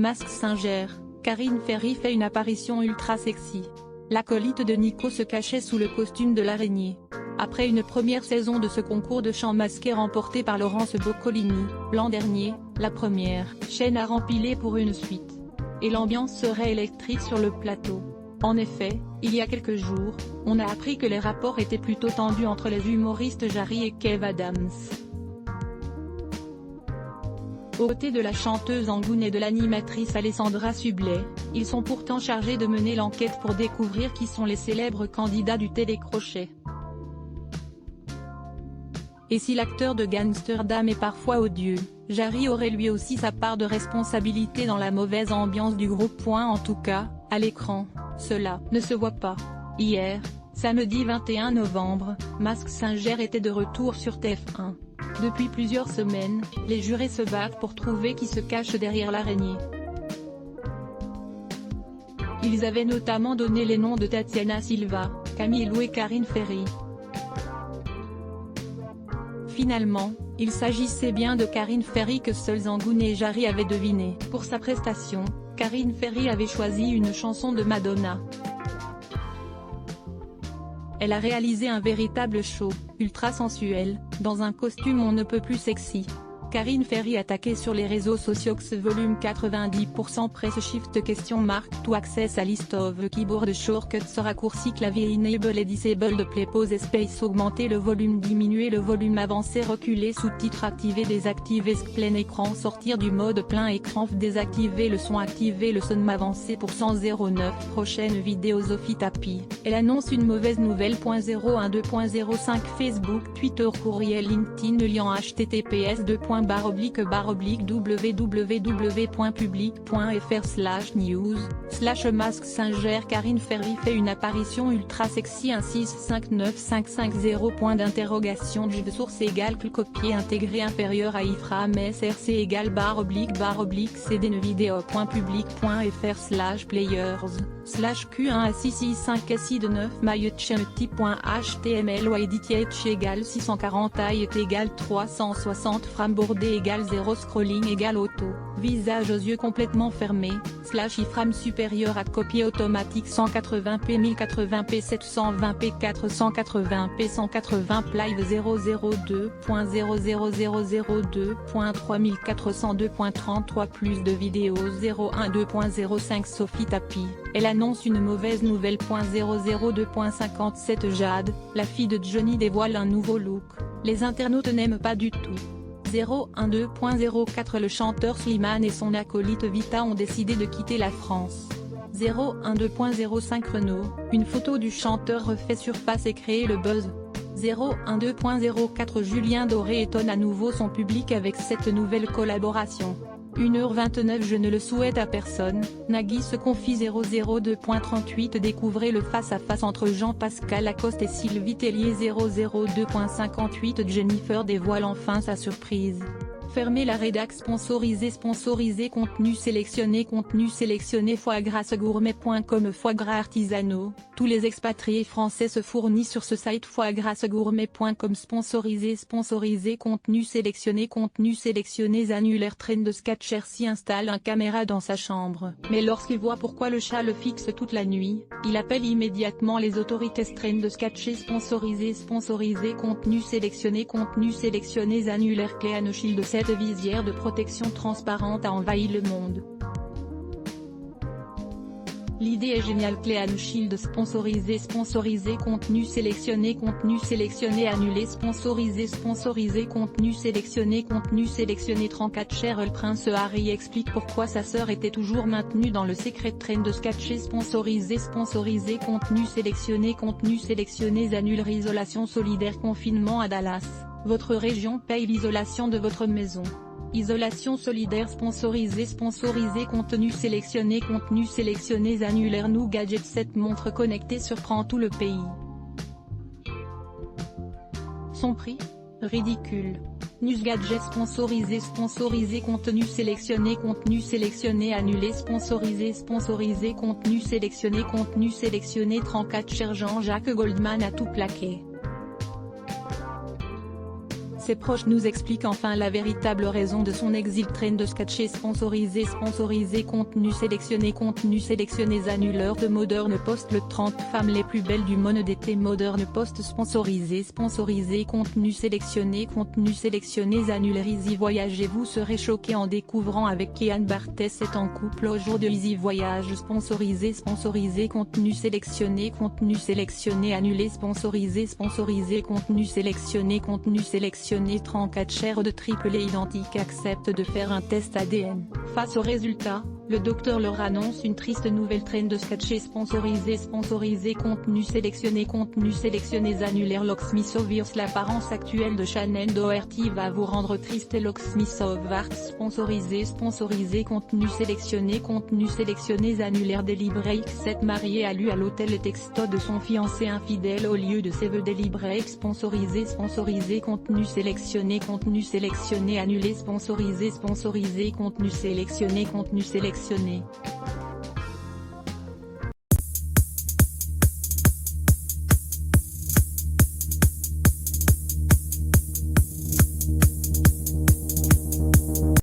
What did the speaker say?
Mask Singer, Karine Ferry fait une apparition ultra sexy. L'acolyte de Nico se cachait sous le costume de l'araignée. Après une première saison de ce concours de chant masqué remporté par Laurence Boccolini, l'an dernier, la première chaîne a rempilé pour une suite. Et l'ambiance serait électrique sur le plateau. En effet, il y a quelques jours, on a appris que les rapports étaient plutôt tendus entre les humoristes Jarry et Kev Adams. Aux côtés de la chanteuse Angoune et de l'animatrice Alessandra Sublet, ils sont pourtant chargés de mener l'enquête pour découvrir qui sont les célèbres candidats du télécrochet. Et si l'acteur de Gangsterdam est parfois odieux, Jarry aurait lui aussi sa part de responsabilité dans la mauvaise ambiance du groupe. En tout cas, à l'écran, cela ne se voit pas. Hier, samedi 21 novembre, Mask Singer était de retour sur TF1. Depuis plusieurs semaines, les jurés se battent pour trouver qui se cache derrière l'araignée. Ils avaient notamment donné les noms de Tatiana Silva, Camille Lou et Karine Ferry. Finalement, il s'agissait bien de Karine Ferry que seuls Angoune et Jarry avaient deviné. Pour sa prestation, Karine Ferry avait choisi une chanson de Madonna. Elle a réalisé un véritable show, ultra sensuel, dans un costume on ne peut plus sexy. Karine Ferry attaquée sur les réseaux sociaux X volume 90% press shift to access a list of keyboard shortcuts raccourci clavier enable et disable play pause space augmenter le volume diminuer le volume avancer reculer sous-titres activer désactiver plein écran sortir du mode plein écran désactiver le son avancer pour 109 prochaine vidéo Sophie Tapi. Elle annonce une mauvaise nouvelle. 0.12.05 Facebook Twitter courriel LinkedIn lien https://www.public.fr/news/Mask Singer Karine Ferry fait une apparition ultra sexy 1659550 Jive source égale copier intégré inférieur à iframe src égale // cdn vidéo.public.fr/players/q1 665 si de 9 myutchemty.html editch égale 640 height égale 360 frame bordé égale 0 scrolling égale auto, visage aux yeux complètement fermés, iframe supérieur à copier automatique 180p 1080p 720p 480p 180 live 002.00002.3402.33 plus de vidéos 012.05 Sophie Tapi, elle annonce une mauvaise nouvelle. 002.57 Jade, la fille de Johnny dévoile un nouveau look, les internautes n'aiment pas du tout. 012.04 Le chanteur Slimane et son acolyte Vita ont décidé de quitter la France. 012.05 Renaud, une photo du chanteur refait surface et créer le buzz. 012.04 Julien Doré étonne à nouveau son public avec cette nouvelle collaboration. 1h29 Je ne le souhaite à personne, Nagui se confie. 002.38 Découvrez le face-à-face entre Jean-Pascal Lacoste et Sylvie Tellier. 002.58 Jennifer dévoile enfin sa surprise. Fermez la rédac sponsorisé contenu sélectionné foigrassegourmet.com Foie gras artisanaux, tous les expatriés français se fournissent sur ce site foigrassegourmet.com Sponsorisé contenu sélectionné annulaire Train de Sketcher s'y installe un caméra dans sa chambre. Mais lorsqu'il voit pourquoi le chat le fixe toute la nuit, il appelle immédiatement les autorités. Train de Sketcher sponsorisé contenu sélectionné annulaire Cléane Shield. Cette visière de protection transparente a envahi le monde. L'idée est géniale. Cléane Shield sponsorisé contenu sélectionné annulé sponsorisé contenu sélectionné 34 Cheryl Prince Harry explique pourquoi sa sœur était toujours maintenue dans le secret. Train de Sketcher sponsorisé contenu sélectionné annule isolation solidaire confinement à Dallas. Votre région paye l'isolation de votre maison. Isolation solidaire sponsorisé contenu sélectionné annulaire Nous Gadget 7 montre connectée surprend tout le pays. Son prix ? Ridicule. News Gadget sponsorisé contenu sélectionné annulé sponsorisé contenu sélectionné 34 Cher Jean-Jacques Goldman a tout plaqué. Ses proches nous expliquent enfin la véritable raison de son exil. Trend de sketchés sponsorisé, contenu sélectionné annuleur de Modern Post. Le 30 femmes les plus belles du monde d'été. Modern Post sponsorisé, contenu sélectionné annuleur. Easy Voyage. Vous serez choqué en découvrant avec Kian Barthès est en couple au jour de Easy Voyage. Sponsorisé, contenu sélectionné annulé. Sponsorisé, contenu sélectionné 34 chaires de triple et identique acceptent de faire un test ADN. Face aux résultats, le docteur leur annonce une triste nouvelle. Trend de sketchés sponsorisé, contenu sélectionné annulaire. Locksmith of Earth. L'apparence actuelle de Shannon Doherty va vous rendre triste. Locksmith of Earth sponsorisé, contenu sélectionné annulaire. Dailybreak. Cette mariée a lu à l'hôtel les textos de son fiancé infidèle au lieu de ses vœux. Dailybreak. Sponsorisé, contenu sélectionné annulé. Sponsorisé, contenu sélectionné.